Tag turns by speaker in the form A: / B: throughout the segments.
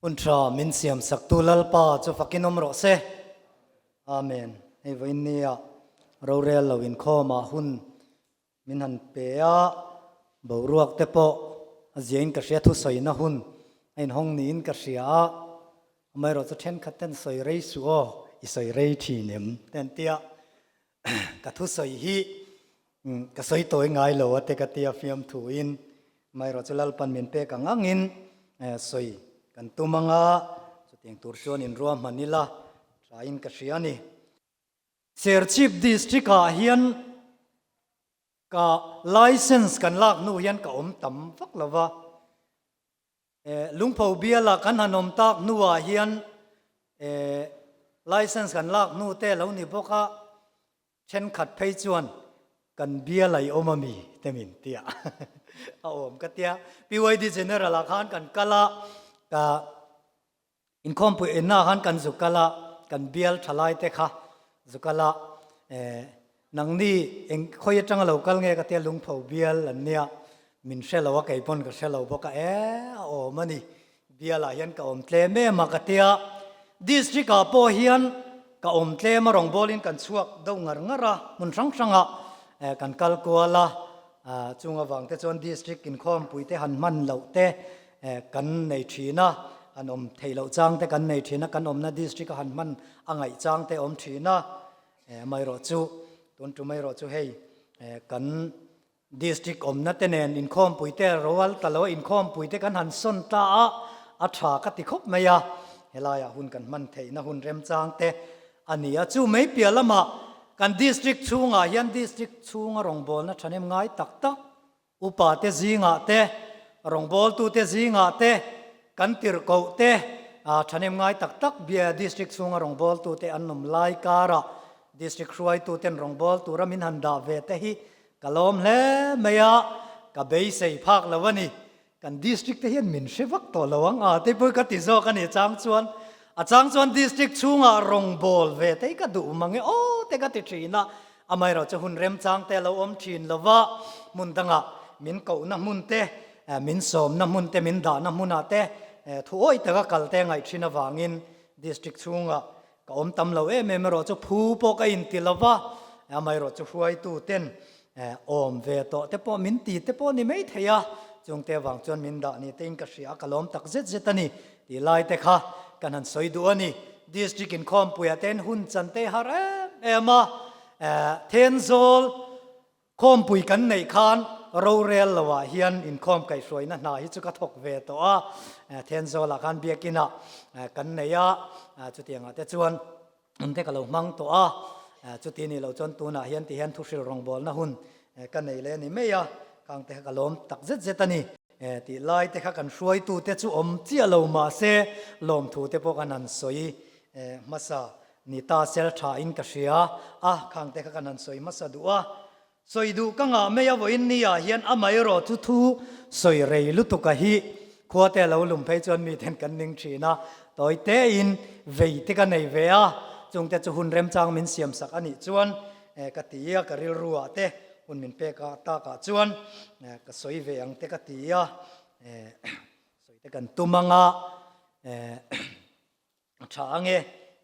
A: Untra min siam sak tu lalpa chu fakinom ro se amen ei voinia rorel lawin khoma hun min han pe a boruak te po aziain ka ria thu soina hun ein hong nin ka ria mai ro chu then khaten soi rei su o I soi rei thi nem ten tia ka thu soi hi ka soi toi ngai lo te ka tia fiam thu in mai ro chu lalpan min pe ka ngangin soi kan tumanga chuting tur chuan in ruam manila train ka hriani ser chief district a hian ka license kan lak nu hian ka om tam vak lova lungpho biala kan hanom tak nuwa hian license kan lak nu te lo ni boka chen khat phei chuan kan bialai omami temin tia a om ka tia PYD general khan kan kala ka income pu enna han kan zukala kan bial thalai te kha zukala nangni eng khoi atang local nge ka te lungpho bial ania min shelawa kai pon ka shelo boka o mani biala hian ka om tle me ma ka tia district a po hian ka om tle ma rong bolin kan chuak do ngar ngara mun sang sanga kan kal kuala chunga wang te chon district income puite han man lo te kan nei thina an om theilo chang te kan nei thina kan om na district han man angai chang te om thina mai ro chu ton tu mai ro chu hei kan district om na te nen income puite rowal talo income puite kan han son ta a tha ka ti khop maya helaya hun kan man theina hun rem chang te ania chu mai pialama kan district chunga hian district chunga rongbol na thanem ngai tak tak upa te zinga te rongbol tu te zinga te kan tir ko te thanem ngai tak tak bia district chunga rongbol tu te annom lai kara district ruai tu ten rongbol tu ramin handa ve te hi kalom hle maya ka bei sei phak lawani kan district te hian min shewak to lawang te poi ka ti zo kan e chang chuan district chunga rongbol ve te ka du mangi te ka ti thina amai ro chu hun rem chang te lo om thin lova mun danga min ko na mun te min som na mun te min da na muna te thu oi ta ka kal te ngai thina wangin district chunga ka om tam lo me ro chu phu po ka in ti lova amai ro chu huai tu ten om ve to te po min ti te po ni mei theya chung te wang chuan min da ni tein ka hria kalom tak zet zetani ti lai te kha kan han soi du ani district income puya ten hun chan te har ema tenzol khom pui kan nei khan rorel lawa hian income kai soina na hi chu ka thok ve to tenzol a kan biakina kan neya chutianga te chuan te ka lo mang to chuti ni lo chon tuna hian ti hian thu hril rong bol na hun kan nei le ni meya kang te ka lom tak zet zetani ti lai te kha kan hruai tu te chu om chia lo ma se lom thu te po kan an soi masa ni ta sel tha in ka hria khang te kha kan an soi masa du soi du ka nga me ya vo in ni hian amai ro thu thu soi rei lu tu ka hi khuate lo lum phei chon mi then kan ning thina toi te in vei te ka nei ve chung te chu hun rem chang min siam sak ani chuan ka tia ka ril ruwa te hun min pe ka ta ka chuan ka soi ve ang te ka tia soi te kan tumanga thange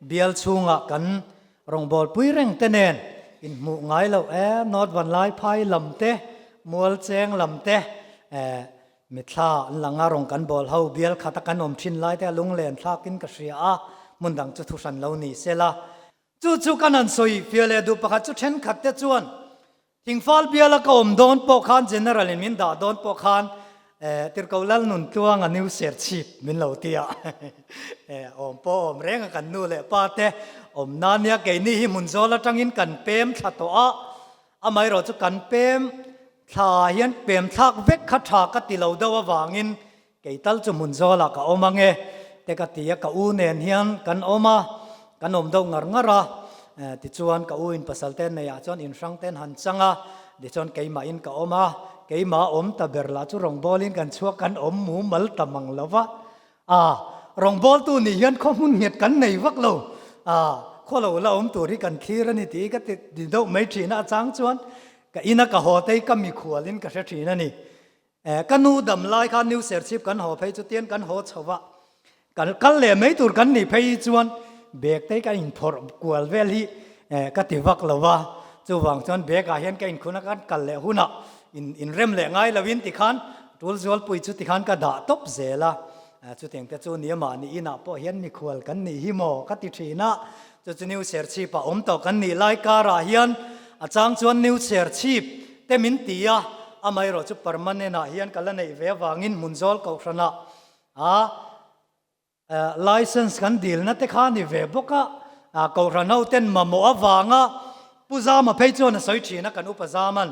A: bial chunga kan rongbol pui reng te nen in mu ngai lo not van lai phai lam te mual cheng lam te mithla langa rong kan bol ho bial khata kan om thin lai te lung len thlakin ka hria mundang chu thu san lo ni sela chu kan an soi fiale du pakha chu then khat te chuan thingfal biala ka om don po khan general in min da don po khan tirkolal nun tuang a new ser chip min lo tia om po om reng kan nu le pa te om nania ke ni hi mun zola tangin kan pem tha to amai ro chu kan pem tha hian pem thak vek kha tha ka ti lo dawa wangin ke tal chu mun zola ka omange te ka tia ka u nen hian kan oma kan om do ngar ngara ti chuan ka u in pasal ten ne ya chon in sang ten han changa di chon keima in ka oma keima om ta berla chu rong bolin kan chuak kan om mu mal tamang lova rong bol tu ni hian khomun nget kan nei vak lo kholo la om tu ri kan khir ani ti ka ti di do mai thina chang chuan ka ina ka ho te ka mi khualin ka hre thina ni kanu dam lai kha new sership kan ho phei chu tian kan ho chowa กันเลยไม่ตัวกันนี่ไปจวนเบรกได้กันอินพอร์กวลเวลีก็ติวักแล้วว่าจู่วังจวนเบรกเห็นกันคุณกันเลยหุ่นอินเริ่มเลยง่ายละวินติขันตัวจวนปุยจุดติขันก็ด่าตบเสละจุดเองแต่จุดนี้มานี่อินะพอเห็นมีควลกันนี่ฮิโมก็ติทีนะจุดนิวเสียชีพต่อกันนี่ไล่การาเฮียนอาจารย์จวนนิวเสียชีพเต็มินตีอะไม่รู้จุดประมาณเนี่ยนะเฮียนกันแล้วในเววังอินมุนจอลเขาชนะlicense กันดีลนั่นแต่ข้านี่เว็บก็เขารันเอาเต้นมาโมอวางผู้จามาเพย์จวนสอยชีนะกันอุปจามัน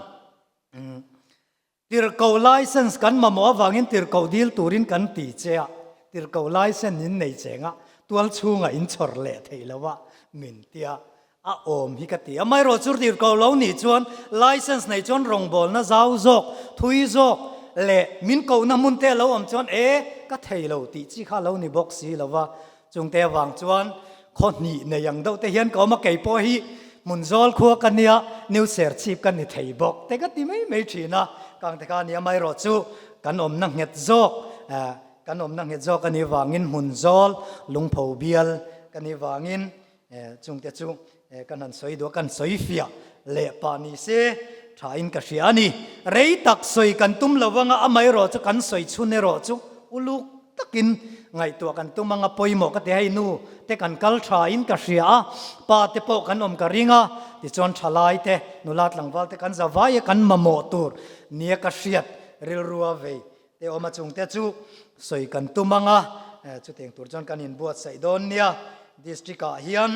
A: ติรเขา license กันมาโมอวางินติรเขาดีลตูรินกันตีเจ้าติรเขา license นินในเจ้าตัวชูงอินชอร์เล่เทลวะมินเตียโอมฮิกติไม่รู้จุดติรเขาเหล่านี้จวน license ในจวนรองบอลนะจ้าวจกทุยจกเละมินเขาน้ำมุนเตะเราจวนก็เทเราตีจีข้าเรานี่บอกสีแล้วว่าจงเตะวางจวนคนนี้ในยังเดาแต่เห็นเขามาเก็บพอฮีมุนจอลขัวกันเนี่ยนิวเสียชีพกันนี่เทบอกแต่ก็ตีไม่ชีนะกลางแต่การนี้ไม่รู้จูกันอมนั่งเห็ดจอกกันอมนั่งเห็ดจอกกันนี่วางินมุนจอลลุงเผาเบียลกันนี่วางินจงเตะจูกันนั่นสวยดูกันสวยเฟียเละปานิเซถ้าอินกษีอันนี้เรื่องตักสวยกันตุ้มละวังไม่รู้จูกันสวยชุนเนรู้จูอุลุกตักินไงตัวกันตุ้มมังปอยหมอกเตะให้นูเตกันกัลชาอินกษีอาปาเตปกันอมกริงาที่จวนชลายเตนุลาดหลังวัลเตกันจะวายกันมาโมตูร์เนียกษีดริลรัวเวเตอมาจงเตจูสวยกันตุ้มมังจุดเองตัวจวนกันอินบวชใส่ดอนเนียดิสตริกาเฮียน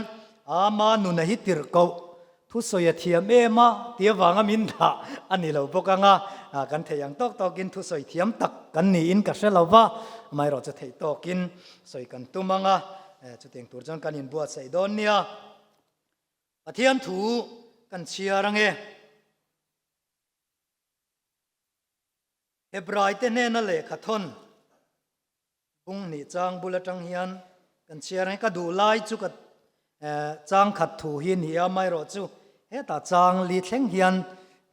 A: มานุนหิติรเกาทุสอยเทียมมาเทียวางมินดาอันนี้เราพกงากันเทียงตอกกินทุสอยเทียมตักกันนี่อินกับเชลว่าไม่เราจะเทียตอกินสอยกันตุ้มังจุดเองตัวจนกันอินบวชใส่ดอนเนียอธิยันถูกันเชียรังเฮบรายเตเนนั่นแหละขัดทนบุงนี่จางบุลจังเฮียนกันเชียรังก็ดูไล่จุกัดจางขัดถูหินเฮียไม่รู้จูเฮตาจางลีเทงเฮียน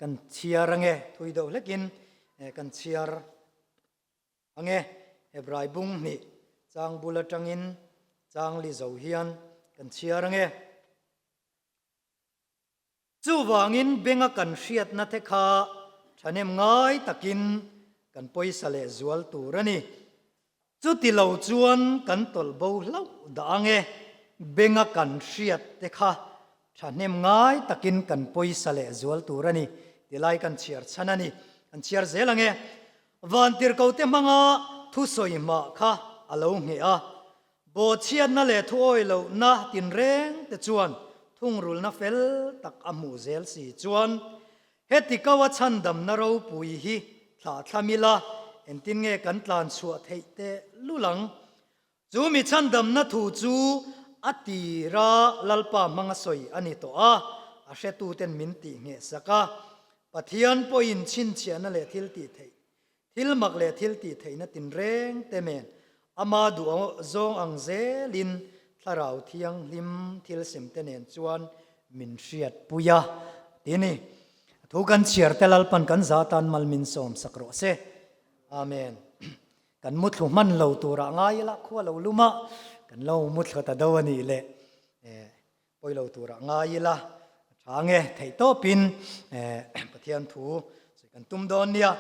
A: กันเชียรังทุยดูเล็กินกันเชียรังเฮบรายบุงนี่จางบุลจังอินจางลีเจ้าเฮียนกันเชียรังจู่วางินเบงกันเชียดนัทคาฉันเอ็มง่ายตะกินกันปอยสเลจวลตูรนี่จู่ติเหลาจวนกันตลบูเหลาดังเบงกันเชียดเตคาฉันเอ็มง่ายตะกินกันปอยสเลจวลตูรนี่ติไลกันเชียร์ฉันนี่กันเชียร์เซลังวันติรเกาเตมังทุสอยมาค่ะอารมณ์เหี้ยบทเชียดนั่นแหละทุยเหลานะตินเร่งแต่จวนทุ่งรุลนาเฟลตักอามูเซลสีจวนเฮติกาวชันดำนาเราปุยฮีทาทามิลาเอ็นตินเงกันตานชัวเทเตลุลังจูมิชันดำนาทูจูอติราลัลปามังสอยอันนี้ตัวอาเชตูเต็นมินติเงสกาปะเทียนปอินชินเชียนเลทิลติเททิลมักเลทิลติเทนตินเร่งเตเมนอามาดูจงอังเซลินถ้าเราเที่ยงลิมทิลสิมเตเนนจวนมินเชียดปุยาทีนี้ทุกันเชียร์เตลัลปันกันซาตันมัลมินสอมสักโรเซอาเมนกันมุดลุมันเราตัวร่างายละขั้วเราลุมะกันเรามุดเขาตะดาวนี่เลยปอยเราตัวร่างายละทางไทยโตปินปะเทียนถูกันตุ้มดอนเนี่ย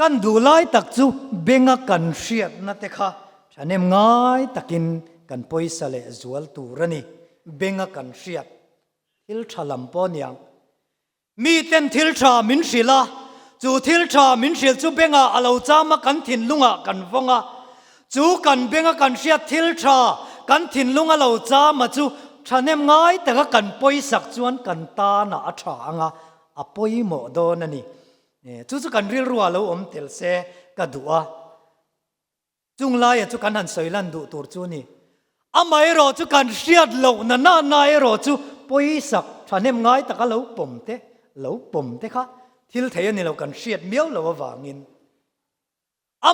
A: กันดูไล่ตักจูเบงกันเชียดนั่นเตค่ะฉันเอ็มง่ายตักินกันปอยสเลจวลตูรนี่เบงกันเชียดทิลชาลัมปอนยังมีเต็นทิลชามินศิลาจูทิลชามินศิลจูเบงอาลาวจามากันถิ่นลุงกันฟงจูกันเบงกันเชียดทิลชากันถิ่นลุงอาลาวจามาจูฉันเอ็มง่ายแต่ก็กันปอยสักจวนกันตาหน้าฉางปอยหมดโดนนี่จู่กันเรียรัวเราเตลเซกัดัวจุงไล่จู่กันหันสอยลันดูตัวจูนี่ไม่รอจู่กันเชียดเราน่านายรอจู่ปอยสักฉันเอ็มง่ายแต่ก็เราปุ่มเตค่ะทิลเทียนี่เรากันเชียดเมียวเราวางิน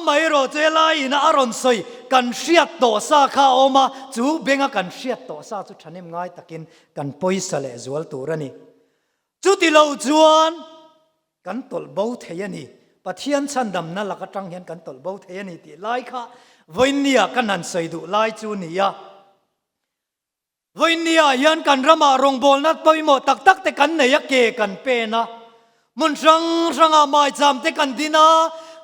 A: ไม่รอจู่ไล่น่าอรอนสอยกันเชียดต่อซาข้าออกมาจู่เบงกันเชียดต่อซาจู่ฉันเอ็มง่ายตะกินกันปอยสเลจวลตัวนี่จู่ที่เราจวนกันตลบูเทียนี่ปะเทียนชันดำนั่นละก็จังเห็นกันตลบูเทียนี่ที่ไล่ค่ะ voi nia kan han sei du lai chu nia voi nia hian kan rama rong bol na toimo tak tak te kan nei ke kan pe na mun rang ranga mai jam te kan dina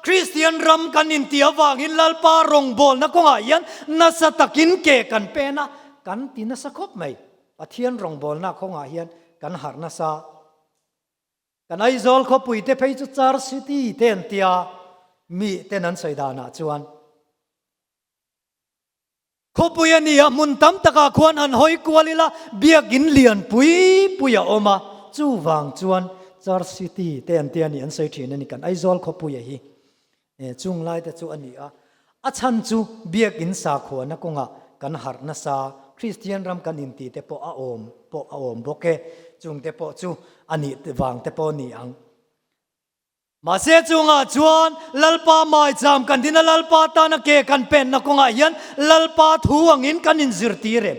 A: Christian ram kan in tia wang in lalpa rong bol na konga hian na sa takin ke kan pe na kan tina sa khop mai pathian rong bol na konga hian kan har na sa kan ai zol kho pui te phei chu char city ten tia mi ten an soidana chuan kho pui ania mun tam taka khuan an hoi kwalila biakin lian pui puya oma chu wang chuan char city ten tia ni an sei thin ani kan ai zol kho pui hi chung lai te chu ani a chan chu biakin sa kho na konga kan har na sa Christian ram kan in ti te po a om boke chung te po chu ani te wang te po ni ang ma se chunga chuan lalpa mai jam kan dina lalpa ta na ke kan pen na konga hian lalpa thu angin kan in zirti re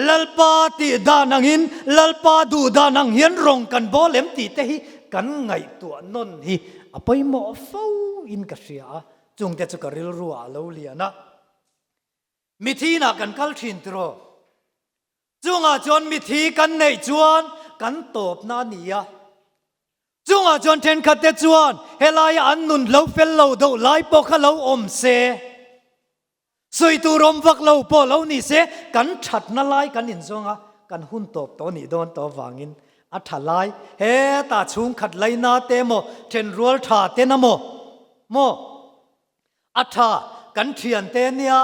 A: lalpa ti danangin lalpa du danang hian rong kan bolem ti te hi kan ngai tu non hi apoi mo fo in ka ria chung te chu ka ril ruwa lo liana mithi na kan kal thin tro chunga chon mithi kan nei chuan kan top na nia chunga chon then khat te chuan helai an nun lo fel lo do lai po kha lo om se soi tu rom vak lo po lo ni se kan that na lai kan in zonga kan hun top to ni don to wangin a thalai he ta chung khat lai na te mo then rual tha te na mo a tha kan thian te nia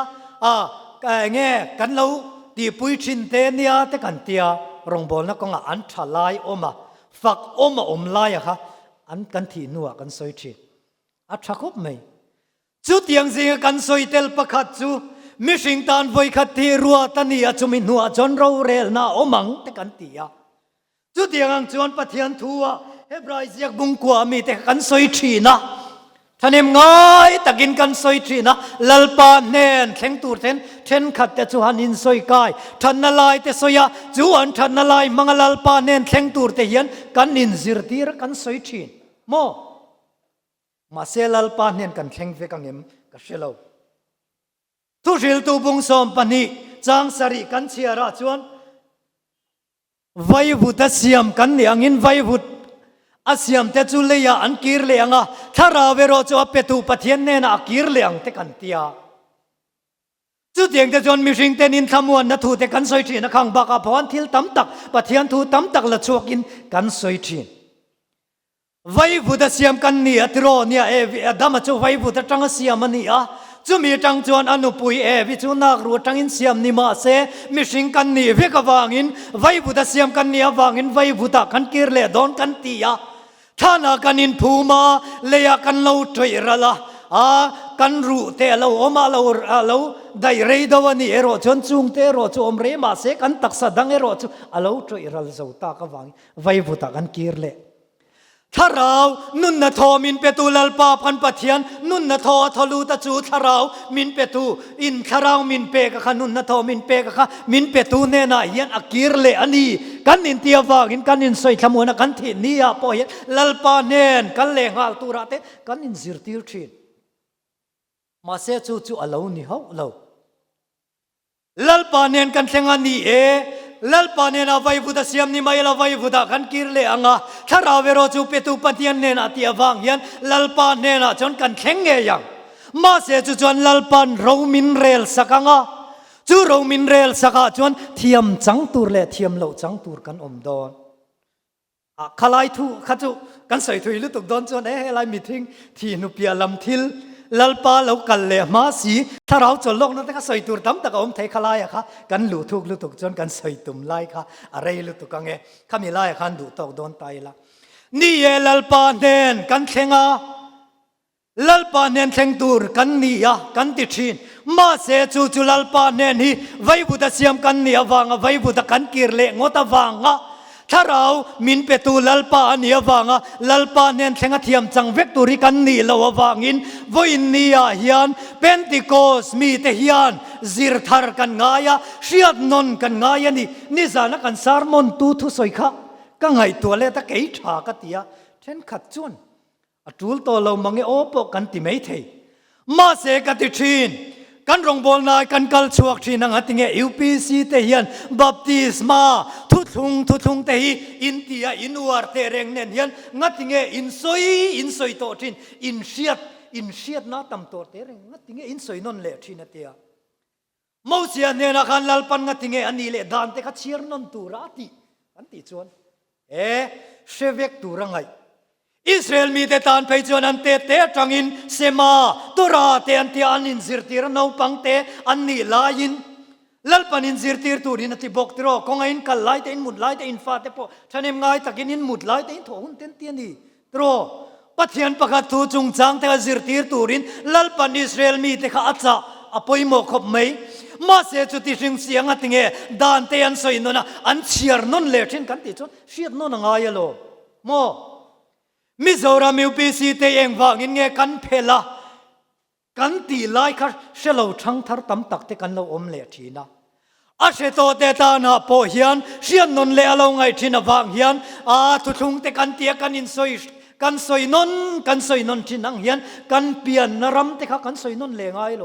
A: nge kan lo ti pui thin te nia te kan tia rong bol na konga an thalai oma fak om lai ha an kan thi nuwa kan soi thi a thakop mai chu tiang jing kan soi tel pakhat chu mi hring tan voi khat thi ruwa tani a chumi nuwa jon ro rel na omang te kan tia chu tiang ang chuan pathian thuwa hebrai ziak bung kwa mi te kan soi thi na thanem ngai takin kan soi thi na lalpa nen thleng tur then khat te chu han in soi kai than na lai te soya chu an than na lai manga lalpa nen thleng tur te hian kan in zir tir kan soi thi mo ma se lalpa nen kan thleng ve kangem ka shelo thu ril tu bung som pani chang sari kan chiara chuan vai vuta siam kan ni angin vai vut asiam te chu leya an kir leanga thara vero chu apetu pathian ne na kir leang te kan tia chu tiang te jon mi ring ten in thamuan na thu te kan soi thin na khang baka phon thil tam tak pathian thu tam tak la chuak in kan soi thin vai vuda siam kan ni atro nia adama chu vai vuda tang siam ani chu mi tang chuan anu pui vi chu nak ru tang in siam ni ma se mi ring kan ni ve ka wangin vai vuda siam kan ni awangin vai vuda kan kir le don kan tia thana kanin phuma leya kan lo thoi rala kan ru te lo oma lo dai rei dawani ero chon chung te ro chu om re ma se kan taksa dang ero chu alo thoi ral zo ta ka wang vai buta kan kir le tharau nun na tho min petu lalpa pan pathian nun na tho tholu ta chu tharau min petu in tharau min pe ka khanun na tho min pe ka min petu ne na hian akir le ani kan in tia wang in kan in soi thamuna kan thi nia po hian lalpa nen kan le ngal tu ra te kan in zir tir thin ma se chu alo ni ho lo lalpa nen kan thenga ni lalpa nen avai buda siam ni mai la vai buda kan kir le anga thara vero chu petu patian nen ati awang hian lalpa nen a chon kan thleng nge yang ma se chu chon lalpan ro min rel sakanga chu ro min rel saka chon thiam chang tur le thiam lo chang tur kan om don khalai thu khachu kan soi thui lu tuk don chon lai meeting thi nu pia lam thil lalpa lo kal le ma si tharau chol lok na ta soi tur tam ta om thei khalai kha kan lu thuk lu tuk chon kan soi tum lai kha arei lu tuk ange khami lai khan du tok don tai la ni ye lalpa nen kan thenga lalpa nen thleng tur kan ni kan ti thin ma se chu lalpa nen hi vai buta siam kan ni awanga vai buta kan kir le ngota wanga tharau min petu lalpa ani awanga lalpa nen thlenga thiam chang vek turi kan ni lo awangin voin nia hian pentecost mi te hian zir thar kan ngaya hriat non kan ngaya ni zana kan sermon tu thu soi kha ka ngai to le ta kei tha ka tia then khat chun atul to lo mangi opo kan ti mei thei ma se ka ti thin กันรองบอลนายกันกัลชวกที่นังหัดเงย UPC เทียนบัพติสมาทุทุงเตhiอินเดียอินวาร์เตเรงเนียนงัดเงยอินซอยโตทินอินเชียดน่าตำโตเตเรงงัดเงยอินซอยนนเละทินเตียมอเสียเนี่ยนะคันลลปันงัดเงยอันนี้เละดานเตคัดเชียร์นนตูราติอันติจวนเชเวกตูรังไงอิสราเอลมีแต่ตานไปจวนอันเตจังอินเซมาตุราเตอันที่อันอินซิร์ตีร์นเอาปังเตอันนี้ลายินลลปันอินซิร์ตีร์ตูรินที่บอกตรอกงอินกัลไลเตอินมุดไลเตอินฟาเตปอท่านเอ็มไงตะกินอินมุดไลเตอินทหุ่นเตนเตียนี่ตรอปัทยันปะกัดทูจุงจังเตอซิร์ตีร์ตูรินลลปันอิสราเอลมีแต่ข้าอัจฉะอภัยโมขบไม่มาเสียจุดที่สิงเสียงอันเงยดานเตอันสอยนนอันเชียร์นนเละทิ้งกันติจวนเชียร์นนงายโลโมมิโซรามิวปีซีเตเองว่างินเงกันเพลากันตีไล่ค่ะเชลล์ช่างทาร์ตำตักเตกันเราอมเละทีนะอาเชโตเตตานาโปเฮียนเชียนนนเละเราไงทีนะวางเฮียนทุทุงเตกันเตียกันอินซอยกันซอยนนทีนังเฮียนกันเปลี่ยนนรำเตค่ะกันซอยนนเละไงโล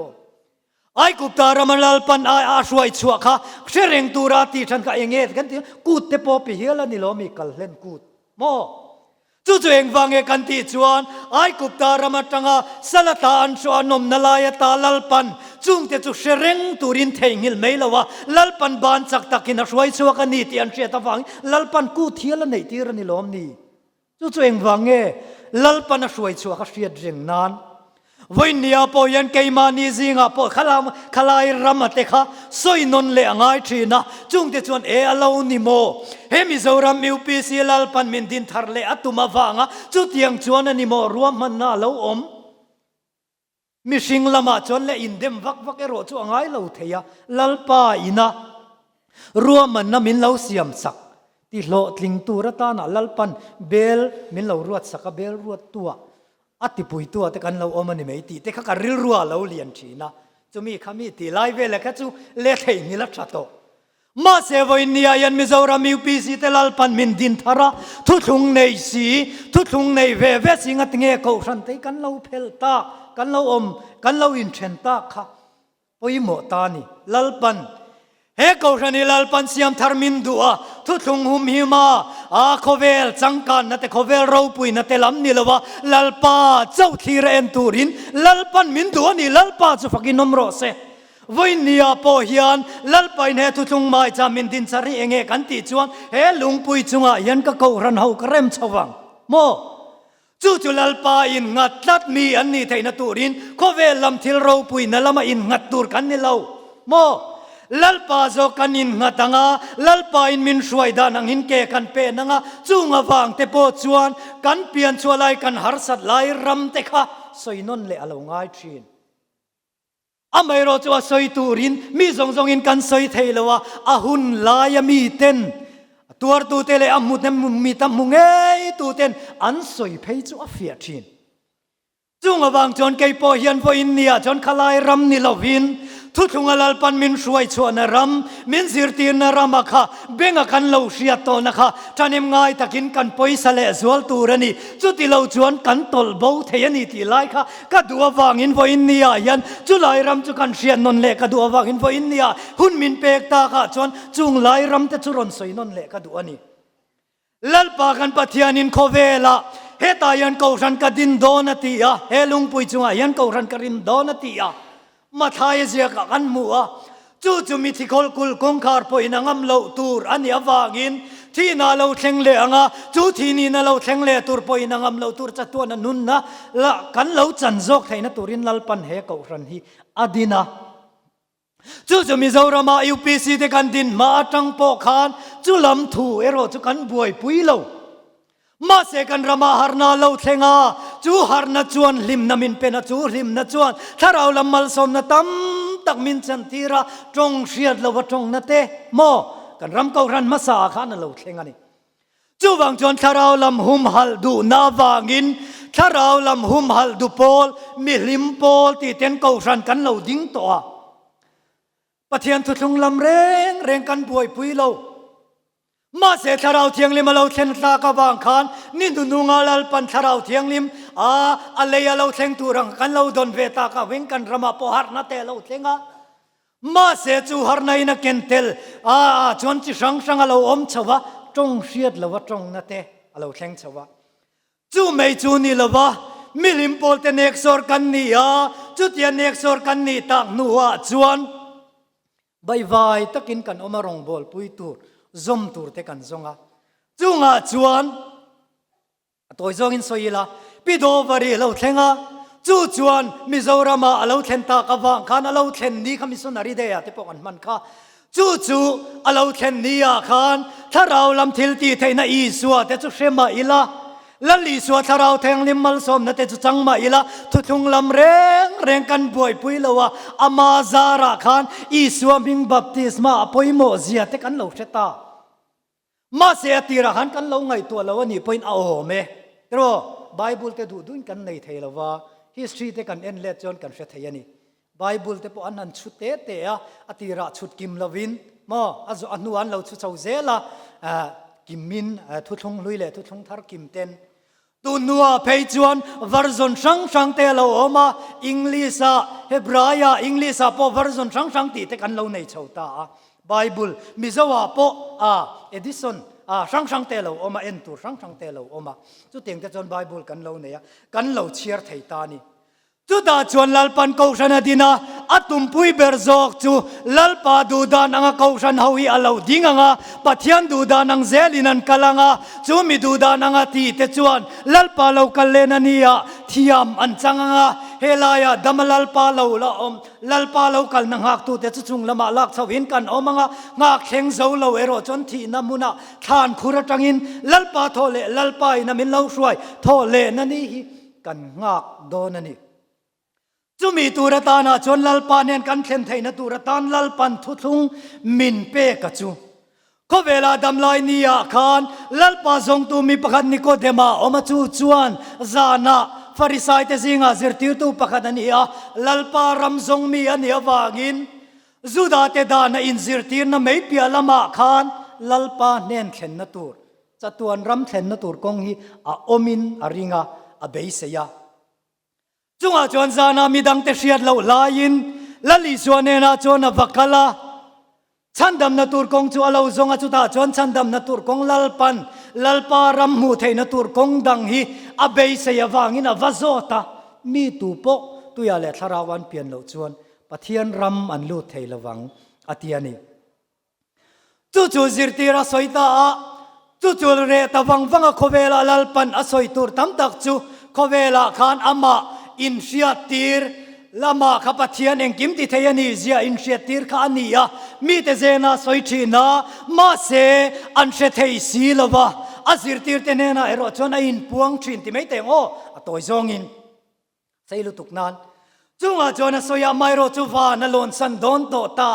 A: ไอ้กุบตารามันลลปันอาช่วยชัวค่ะเชริงตูราตีฉันก็เองเอ็ดกันทีกูเตปอปีเฮียแล้วนี่เรามีกัลเล่นกูโมจู่ๆเองฟังกันที่ชวนไอ้กุบตารามาจังอาสลัดตาอันชวนนมนลายตาลลปันจุงเตจุเชริงตูรินเทงิลไม่ละวะลลปันบานจักตักินช่วยชัวกันนี่ที่อันเชียตฟังลลปันกูเทียละในที่รันิลอมนี่จู่ๆเองฟังลลปันช่วยชัวก็เชียดเริงนานวันนี้พอยันเกยมานีจิงอ่ะพอขลายรำเตะค่ะสอยนนเละง่ายทีนะจุงเตจวนอาลาอุนิโมเฮมิโซรามิวปีซีลลปันมินดินทาร์เลอัตุมาฟังอ่ะจุดยังจวนนิโมรวมมันน่าเลวอมมิชิงละมาจวนเลอินเดมวักเอโรจวงง่ายเลวเทียลลปาอินะรวมมันน่ะมินเลวเสียมสักที่โลดลิงตูระตานะลลปันเบลมินเลวรวดสักเบลรวดตัวอัติปุยตัวแต่กันเราอมันไม่ตีแต่ข้าก็ริลรัวเราเลียนชีนะจะมีขมิตีไล่เวลแค่จูเละเทนี่ละชัดโตมาเสวยเนียยันมิโซรามิวปีสิเตลลปันมินดินทาระทุทุงในสีทุทุงในเวสิงัดเงยเขาสันติกันเราเพลตากันเราอมกันเราอินเชนตาค่ะปุยโมตานี่ลลปันเฮกาวชันิลลปันสิยมทาร์มินดัวทุทุงหุมหิมาโคเวลจังกันนัตโคเวลเราปุยนัตลำนี่ละวะลลปาเจ้าทีเรนตูรินลลปันมินดัวนี่ลลปาจะฟักินนมโรเซวันนี้พอเฮียนลลปันเฮทุทุงมาจามินดินสารีเองกันติจวนเฮลุงปุยจุงอายันก็เขารันเฮากระเรมชวังโมจู่ๆลลปาอินงัดลัดมีอันนี้ไทยนตูรินโคเวลลำทิลเราปุยนั่นละมาอินงัดตูรกันนี่เราโมลลปาโจกันอินงัดงาลลปาอินมินช่วยดานังหินเกกันเปนังาจุงวางเตโปจวนกันเปลี่ยนชัวไลกันหารสัตไลรำเตค่ะสอยนนเละอลงง่ายชีนอเมริกาสอยตูรินมีจงอินกันสอยเทลวะอาหุนลายมีเต็นตัวตูเตเลอมุดเนมีตัมมุงเอตูเต็นอันสอยเพยจูอฟิอาชีนจุงวางจนเกยโปเฮียนโฟอินเนียจนขลายรำนิลวินทุทุงลลปันมินช่วยชวนรำมินสิรตีนรำค่ะเบ่งกันเลวเสียโตนะคะท่านเอ็มง่ายตะกินกันปอยสเลสวลตูรนี่จุดที่เราชวนกันตลบ่าวเทียนี่ที่ไล่ค่ะก็ดูว่างอินโฟอินเนียยันจุไลรำจุกันเชียนนนเละก็ดูว่างอินโฟอินเนียหุ่นมินเปกตาค่ะชวนจุงไลรำแต่จุรนสอยนนเละก็ดูอันนี้ลลปากันปะเทียนินโคเวลาเฮตายันเขารันกดินโดนตีอะเฮลุงปุยจุงอายันเขารันกดินโดนตีอะมาทายเสียกันมัวจู่ๆมีที่คนกุลกงคาร์ปอยนังอัมเลวตูร์อันนี้วางินที่น่าเลวเทงเลงะจู่ที่นี่น่าเลวเทงเลตูร์ปอยนังอัมเลวตูร์จัดตัวนั้นนุนนะละกันเลวจันจอกไทยนะตูรินลลปันเฮเขารันฮีอดีนะจู่ๆมีเจ้ารามาอิวปีซีเดกันดินมาจังปอคานจู่ลำถูเอโรจู่กันบวยปุยเลวมาเสกันรามาฮาร์นาเลวเทงาจู่ฮาร์นาจวนลิมนามินเป็นจู่ลิมนาจวนถ้าเราลำมัลสมนาตั้มตักมินจันทีระจงเชียดเลวจงนาเตโมกันรำเการันมาสาขานั่นเลวเทงานี่จู่วังจวนถ้าเราลำหุมฮัลดูนาวางินถ้าเราลำหุมฮัลดูโพลมีลิมโพลที่เต็นเการันกันเลวดิ้งตัวปะเทียนทุกลำเร่งกันป่วยปุยเลว มาเสธาราวเทียงลิมเราเทนตากบางคานนี่ดูนูงาลปันธาราวเทียงลิมอะไรเราเทงตูรังกันเราดนเวตากาวิ่งกันรำมาปหาร์นาเตเราเทงมาเสจูหาร์นายนักเกนเทลจวนที่สังสังเราอมชวะจงเสียดเราว่าจงนาเตเราเทงชวะจูไม่จูนี่ละวะมิลิมโพลเตเนกซอร์กันนี่จุดยันเนกซอร์กันนี่ตักนัวจวนใบไว้ตะกินกันอมารองบอลปุยตูซอมตูเตกันซงจุงจวนตัวซงอินโซยละปิดโอวารีเราเทงจูจวนมิโซรามาเราเทนตากบางคานเราเทนนี่ขมิสุนารีเดียที่พวกมันค่ะจูเราเทนนี่คานถ้าเราลำทิลตีเทนอีสัวแต่จุเชมาอิละลัลีสัวถ้าเราแทงลิมมัลสมนั่นแต่จุจังมาอิละทุทุงลำเร่งกันบวยปุยละว่าอามาซาระคานอีสัวมิงบัพติสมาปุยโมเซียเตกันเราเชตามาเสียตีระหันกันเราไงตัวเราวันนี้เป็นเอาเมแต่ว่าไบเบิลเตดูดุนกันในเทลว่า history เตกันเอ็นเลจอนกันเสถียนี่ไบเบิลเตปอันนั้นชุดเตะอติระชุดกิมลวินมาอนุอันเราชุดเจ้าเซละกิมมินทุทงลุยเล่ทุทงทาร์กิมเตนตูนัวเพย์จวนวอร์ซอนช่างเตะเราออกมาอังกฤษเฮบรายอังกฤษพอวอร์ซอนช่างตีเตกันเราในชาวตาไบเบิลมิซาวะพอเอดิสันช่างเตะเราออกมาเอ็นตูช่างเตะเราออกมาจุดเตียงแต่จนไบเบิลกันเราเนี่ยกันเราเชียร์ไทยตานี่จุดตาจวนลัลปันเขาชันดินาอัตุมพุยเบอร์ซอกจูลัลปาดูดานังเขาชันฮาวีอาลาวดิ้งงาปัทยันดูดานังเซลินันกลังจูมิดูดานังตีเตจวนลัลปาเราคัลเลนันียาที่ยามอันจังงาเฮลายาดัมลัลปาเราละลัลปาเราคัลนังหักตูเตจุงละมาลักสวินกันงาเข่งเจ้าเราเอโรจนที่นามุนาทานคุระจังอินลัลปาโทเลลัลปาอินามินเราช่วยโทเลนันนี่กันงักโดนันนี่จุมีตูรตานาจนลัลปานเนนกันเข็นไทยนตูรตานลัลปันทุทุงมินเปกจูก็เวลาดำลายนียคานลัลปาทรงตูมีประคันนิโคเดมาอมาจูจวนซานาฟาริสัยเตซิงาซิรติวตูประคันนียลัลปารำทรงมีอันยวางินจุดาเตดานาอินซิรตินไม่เปียละมาคานลัลปาเนนเข็นนตูรจัตวันรำเข็นนตูรกงฮีอมินอริงาเบยเซียจุงอาจวนซานามีดังเตเชียดเหล่าลายินละลิสวนเนนาจวนวักลาฉันดำนตูรกงจูอาลาวซงอาจุตาจวนฉันดำนตูรกงลัลปารำมูเทนตูรกงดังฮีอเบยเสียวางินวาโซตามีตูปกตุยาเลทาราวันเปลี่ยนเหล่าจวนปะเทียนรำอันลูเทลวังอาทิยานีจูซิรติราสอยตาจูเรตวังโคเวลาลัลปันอสอยตูรตัมตักจูโคเวลาคานอามาอินเชียตีร์ลามาขับเทียนเองกิมติเทียนีเซียอินเชียตีร์ข้านียมีแต่เจน่าสอยชีนามาเซอันเชเทยซีลวะอาศิรตีร์เตเนน่าเอโรชวนอินพวงชินที่ไม่เตงโอตัวจงอินใส่ลุตุกนานจุงอาจวนสอยไม่โรจูวานลอนสันโดนโตตา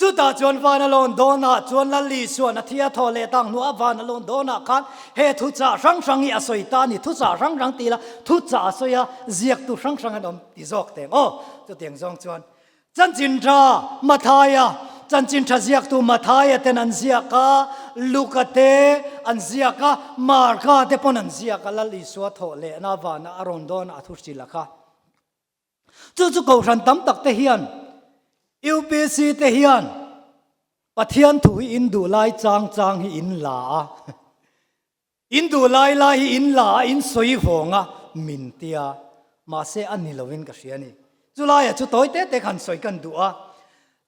A: จุดตาจวนวานลอนโดนาจวนลลีส่วนที่ทอเลตังนัววานลอนโดนาคันเฮทุจ่าช่างอีอสอยตานี่ทุจ่าช่างตีละทุจ่าสอยเจียกตุช่างดมติจอกเตงโอจุดเตียงจงจวนจันจินทรามาทายาจันจินทราเจียกตุมาทายาเตนันเจียกาลูกเตอันเจียกามาร์กาเตปนันเจียกาลลีส่วนทอเลนาวานอารอนโดนาทุจิละค่ะจุกูฉันตั้มตักเทียนUPC เทียนปะเทียนถุยอินดูไลจางhiอินลาอินดูไลhiอินลาอินสวยฟงมินเตียมาเซอันนี้เราวินกับเสียนี่จุลายจุดโตเตขันสวยกันดู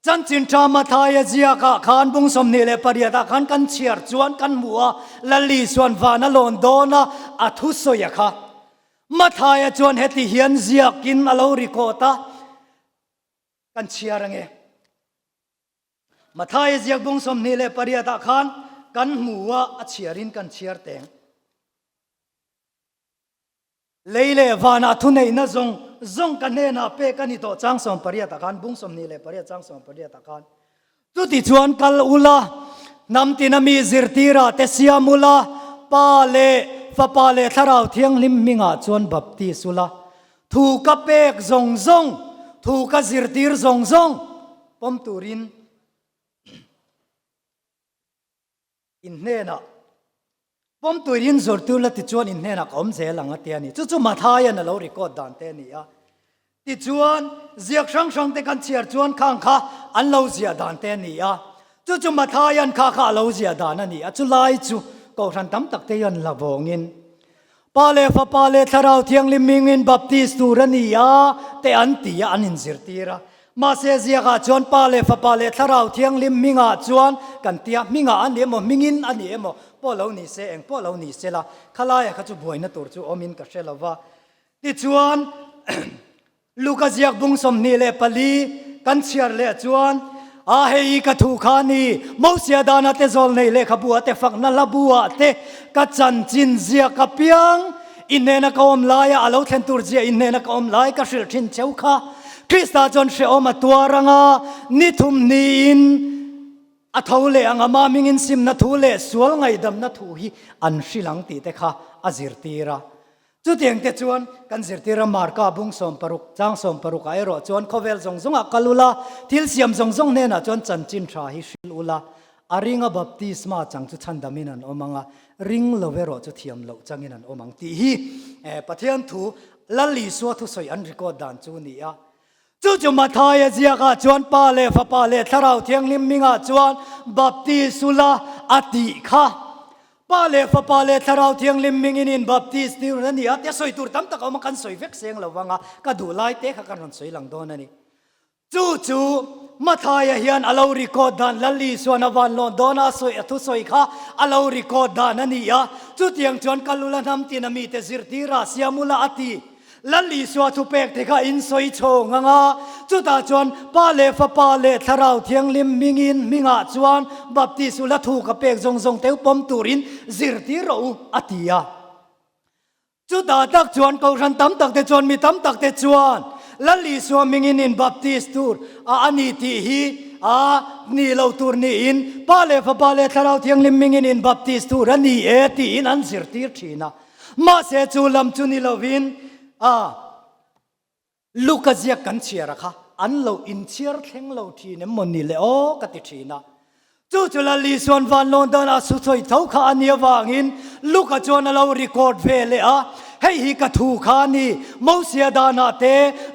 A: จันจินทรามาทายเจียกขานบุงสมนี่เลปริยตาขันกันเชียร์จวนกันมัวละลีส่วนวานลอนโดนาอัทุสวยค่ะมาทายจวนเฮติเฮียนเจียกินอลาริโกตากันเชียร์ไงมาทายเจียกบุงสมนี่เลปริยตาขันกันมัวอัเชียรินกันเชียร์เตงเลยๆวานาทุนในน่ะจงกันเนน่ะเปกันนี่โตจังสมปริยตาขันบุงสมนี่เลปริยจังสมปริยตาขันตุติจวนกัลอุลานำตินามีซิรติระเตเซียมุลาปาเลฟะปาเลทาราวเทียงลิมมิงาจวนบัพติสุลาถูกกับเปกจงถูกกับซิรติรจงปมตูริน อินเน่นะป้อมตัวรินจอร์ตัวละติจวนอินเน่นะก็อมเจลังอ่ะเตียนี่จู่ๆมาทายนะเรารีคอร์ดดันเตนี่อ่ะติจวนเจียกช่างเตกันเชียร์จวนข้างข้าอันเราเสียดันเตนี่อ่ะจู่ๆมาทายันข้าเราเสียดานนี่อ่ะจู่ไล่จู่ก็ทันตั้มตักเตียนละวงอินปาเลฟปาเลทาราวเทียงลิมิงอินบัพติสตูรันียาเตอันตีอันอินซิรตีระมาเสียกาจวนปาเลฟปาเลทาราวเทียงลิมิงาจวนกันเตียมิงาอันนี้มมิงินอันนี้มพอเรานี่เสงพอเรานี่เสละขลายขจุบวยนะตัวจูอมินกัเชลาวาติจวนลูกเจียกบุงสมนีเลปลีกันเชียร์เลจวนอาเฮยกถูขานีมอเสียดานาเตซอลในเลขบัวเตฝักนัลบัวเตกัจจันจินเจียกเปียงอินเนนักอมลายอาลาวเทนตูร์เจียอินเนนักอมลายกัชิลทินเจ้าข้าคริสตาจนเชอมาตัวรังานิทุมนีอินอัทาวเลอังอามามิงินซิมนัทูเลสวลไงดำนัทูฮีอันชิลังตีเตข้าอาซิรตีระจุดยังเตจวนกันซิรตีระมาร์กาบุงสมปรุกจางสมปรุกไอโรจวนโคเวลซงซงอักลุลาทิลเซียมซงซงเนน่ะจวนจันจินชาฮิชิลุลาอาริงอาบัพติสมาจังจุชันดามินันโอมังอาริงเลเวโรจุเทียมโลจังอินันโอมังตีฮีปะเทียนทูลลีสัวทุสอยอันริโกดันจูนีอาจู่ๆมาทายเจียกาจวนปาเลฟปาเลทาราวเทียงลิมมิงาจวนบัพติสุลาอติข้าปาเลฟปาเลทาราวเทียงลิมมิงอินบัพติสติวนันนี่อาเตสอยตูร์ตั้มตะกเอามากันสอยเวกเสียงละวังอ่ะก็ดูไล่เตะกันรันสอยหลังโดนนี่จู่ๆมาทายเฮียนอาลาริโกดันลลีส่วนวันลอนโดนาสอยทุสอยข้าอาลาริโกดันนี่อ่ะจู่เตียงจวนกัลลุลานำตีนามีเตซิรตีราเซียมุลาอติลัลลีสวาทุเปกเทข้าอินสอยโชงงาจุดาจวนปาเลฟปาเลทาราวเทียงลิมมิงอินมิงาจวนบัพติสุลทูกับเปกซงเตวปมตูรินซิรติโรอติยาจุดาตักจวนเขาฉันตั้มตักเตจวนมีตั้มตักเตจวนลัลลีสวามิงอินบัพติสตูร์อันนี้ที่ฮีนี่เราตูร์นี่อินปาเลฟปาเลทาราวเทียงลิมมิงอินบัพติสตูร์อันนี้ที่อินอันซิรติชีนะมาเสจูลัมจุนิลวินลูกเจียกันเชียร์ค่ะอันเราอินเชียร์แข่งเราทีเนี่ยมันนี่เลยโอ้กติชีนะจู่ๆละลีส่วนวันลอนดอนสุดท้ายเท่าข้าอันนี้วางอินลูกจวนเรารีคอร์ดเวลเลยให้ฮิกถูกขานี่มอเสียดานาเต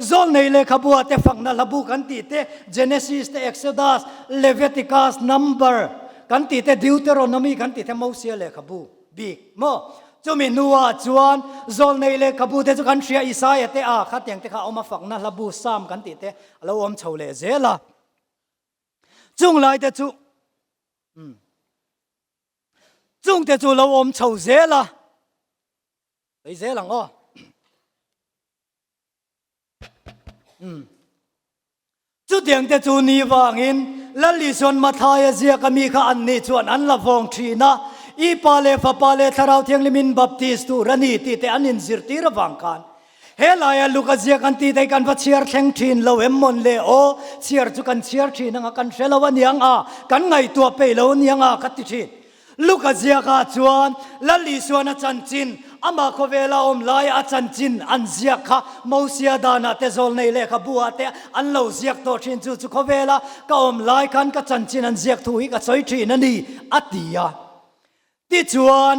A: จอลในเลขบัวเตฝังนั่นละบุกันตีเตเจเนซิสเตเอ็กซ์ดัสเลเวติคัสนัมเบอร์กันตีเตดิวเตโรนอมีกันตีเตมอเสียเลขบัวบิ๊กโมจุมินัวจวนจอลในเลขบูเตจุกันเชียอิสายเตอาขัดยังเตข้าเอามาฝักนั่นละบูสามกันติเตเราอมเฉลเจละจุงไลเตจุจุงเตจุเราอมเฉเจละไปเจลังอ้อจุดยังเตจุนีวางอินละลิส่วนมาทายเจียกมีข้าอันนี้จวนอันละฟองทีนะอีปาเลฟปาเลทาราวเทียงลิมินบัพติสตูรันีตีเตอันอินซิรตีระวังกันเฮลายลูกเจียกันตีเตกันวัดเชียร์แข่งทีนเราเอ็มมอนเลโอเชียร์จุกันเชียร์ทีนังกันเชลวันยังกันไงตัวเปย์เรายังกัดติชีลูกเจียกาจวนละลิส่วนจันจินอามาโคเวลาอมลายอาจันจินอันเจียกะมอเสียดานาเตซอลในเลขบัวเตอันเราเจียกตัวชินจู่โคเวลาก็อมลายกันกับจันจินอันเจียกถุยกับสอยทีนันนี่อัติยาที่จวน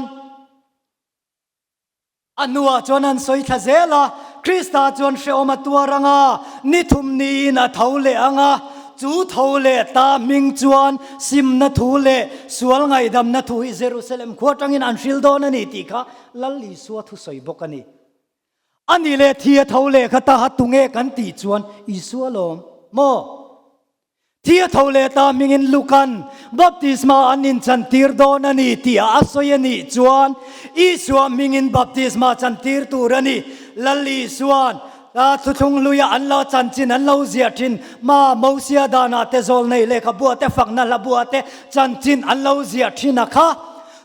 A: อันนัวจวนอันสอยทะเจละคริสตาจวนเชอมาตัวรังอานิทุมนีนะเท่าเลอังอาจูเท่าเลตามิงจวนซิมนะทูเลสวลไงดำนะทูอิเยรูซาเล็มขวดจังอินอันชิลโดนันนี่ติค่ะลัลลีสัวทุสอยบกันนี่อันนี้เลเทียเท่าเลขตาหัดตุงเอกันติจวนอิสัวลมโมเทียเท่าเลตามิงอินลูกันบัพติสมาอันนินจันทีร์โดนันนี่ที่อาศัยนี่จวนอิสัวมิงอินบัพติสมาจันทีร์ตูรันนี่ลัลลีสวนทุทงลุยอันลาจันจินอันลาเสียทินมาโมเสียดานาเตซอลในเลขบัวเตฝักนั่นละบัวเตจันจินอันลาเสียทินนะคะ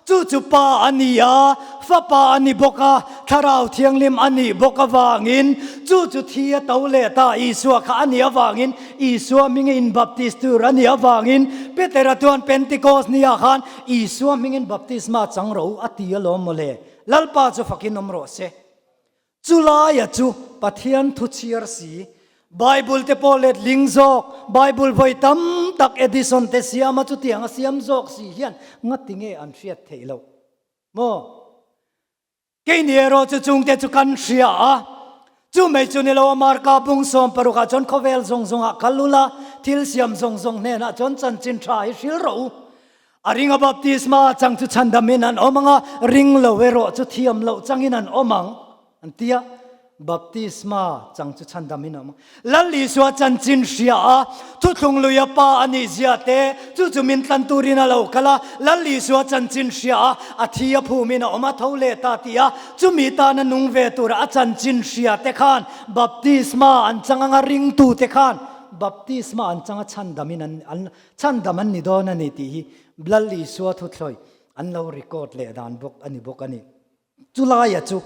A: จู่ๆป้าอันนี้ฟ้าป้าอันนี้บกะทาราวเทียงลิมอันนี้บกะวางอินจู่ๆที่เตาเลตาอีสัวข้าอันนี้วางอินอีสัวมิงอินบัพติสตูรันนี้วางอินเปเตระตัวนเพนติโคสนี่ขันอีสัวมิงอินบัพติสมาจังเราอัติยลมเลลัลป้าจะฟักินนมโรเซจุลายจูปะเทียนทุเชียร์สี Bible te polet lingzok Bible voi tam tak Edison te siama chu tiang siam zok si hian ngatinge an hriat theilo mo ke niero chu chung te chu kan hria chu mai chu ni lo marka bung som paruka chon khovel zong zong a kalula thil siam zong zong ne na chon chan chin thai hil ro aringa baptisma chang chu chandamin an omanga ring lo wero chu thiam lo changin an omang antia baptisma chang chu chandamin omang lalli swa chan chin hria thu thung luya pa ani zia te chu chu min tlan turina lo kala lalli swa chan chin hria athia phumina oma thole ta tia chu mi ta na nung ve tur a chan chin hria te khan baptisma an changa ring tu te khan baptisma an changa chandamin an chandaman ni don ani ti lalli swa thu thloi an lo record le dan bok ani chulaya chu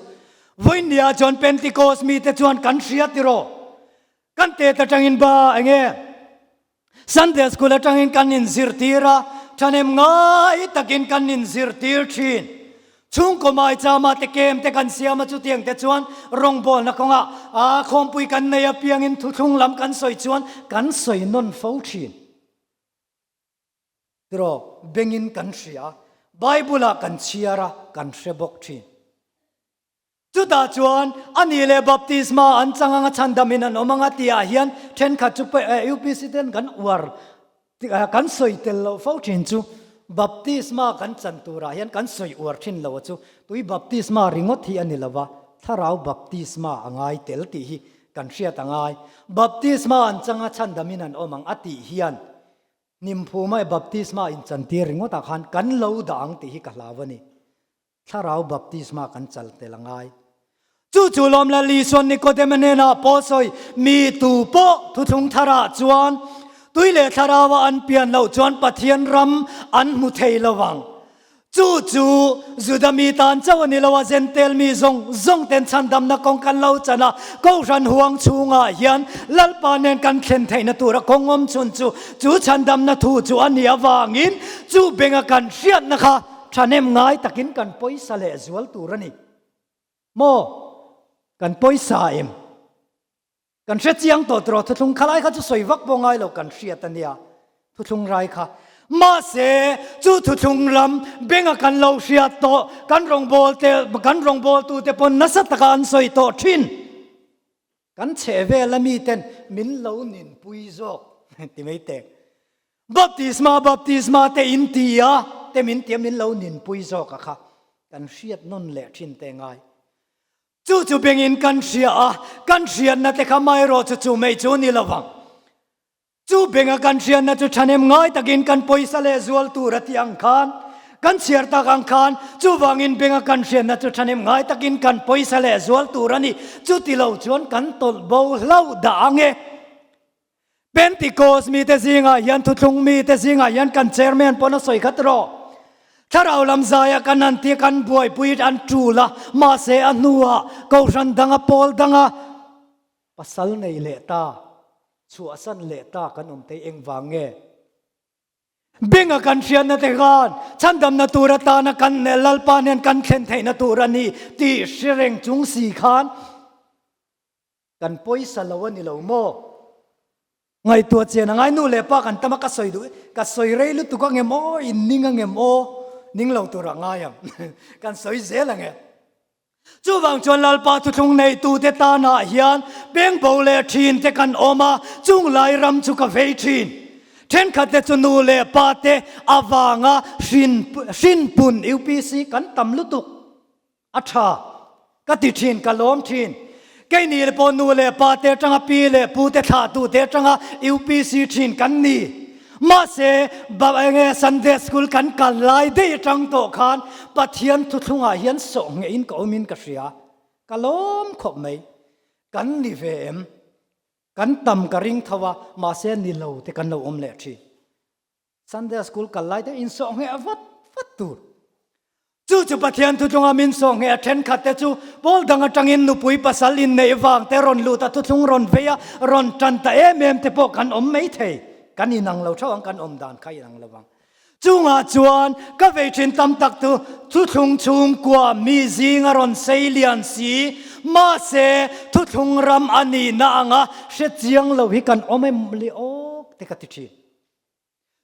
A: voinia John Pentecost mi te chuan kan hria tiro kan te ta tangin ba enge Sunday school atangin kan in zirtira thanem ngai takin kan in zirtir thin chung ko mai chama te kem te kan siama chu tiang te chuan rong bol na konga a khompui kan nei apiang in thu thung lam kan soi chuan kan soi non fo thin tiro bengin kan hria Bible kan chiara kan hrebok thin chuta chuan anile baptisma an changa chandamin an omanga tia hian then kha chu UPC ten kan war kan soi tel lo fo thin chu baptisma kan chantura hian kan soi war thin lo chu tui baptisma ringot hi ani lawa tharau baptisma angai tel ti hi kan hria tangai baptisma an changa chandamin an omang ati hian nimphu mai baptisma in chanti ringot a khan kan lo dang ti hi ka hlawani tharau baptisma kan chal telangai chu lom la li son Nicodemus na po soi mi tu po thu thung thara chuan tuile tharawa an pian lo chuan pathian ram an mu thei lawang chu zudami tan chawani lawa zentel mi zong ten chandam na kong kan lo chana ko ran huang chunga hian lalpa nen kan thlen theina tura kongom chun chu chandam na thu chu ania wangin chu benga kan hriat na kha thanem ngai takin kan poisa le zual turani mo kan poisa em kan hre chiang to tro thung khalai kha chu soiwak bongai lo kan hriat ania thung rai kha ma se chu thung lam benga kan lo hriat to kan rong bol tu te pon nasa taka an soi to thin kan cheve lami ten min lo nin pui zok ti mai te baptisma te intia te min tiam min lo nin pui zok kha kan hriat non le thin te ngai chu bengin kan hria na te khamai ro chu mei chu ni lawang chu benga kan hria na chu thanem ngai takin kan poisa le zual tu ratiang khan kan chiar ta kang khan chu wangin benga kan hria na chu thanem ngai takin kan poisa le zual tu rani chu ti lo chuan kan tol bo hlau da ange Pentecost mi te zinga yan thu thung mi te zinga yan kan chairman pona soi khatro tharau lam zaya kanan ti kan buai puit an tula ma se anua ko ran danga pol danga pasal nei le ta chu asan le ta kan te eng wange benga kan hrian na te gan chandam na tura ta na kan ne lalpa nen kan thlen thei na turani ti shreng chung si khan kan poisa lawani lo mo ngai tua chen ngai nu le pa kan tama ka soi rei lu tu ka nge mo in ninga nge mo ning lo tu ranga yam kan soi zel ange chu wang chon lal pa thu thung nei tu te ta na hian beng bo le thin te kan oma chung lai ram chu ka vei thin then khat te chu nu le pa te awanga shin pun UPC kan tam lu tuk atha ka ti thin ka lom thin cái này là bọn nuôi là ba tê trăng pi là pu tê thà tu tê trăng UPC thin kan ni mà sẽ bà nghe Sunday school kan kan lai đây trăng to khan pathian thu thung à hiền song nghe in có min cả sia kalom khop mai kan ni ve em kan tam ka ring thawa mà sẽ ni lo te kan lo om le thi Sunday school kan lai te in song nghe vat tu chu pathian thu thung amin song he then khat te chu bol dang atangin nu pui pasal in nei wang te ron lu ta thu thung ron veya ron tan ta em te po kan om mei thei kan inang lo thawang kan om dan khai inang lawang chunga chuan ka ve thin tam tak tu thu thung chum kwa mi zinga ron seilian si ma se thu thung ram ani na anga she chiang lo hi kan omem li ok te ka ti thi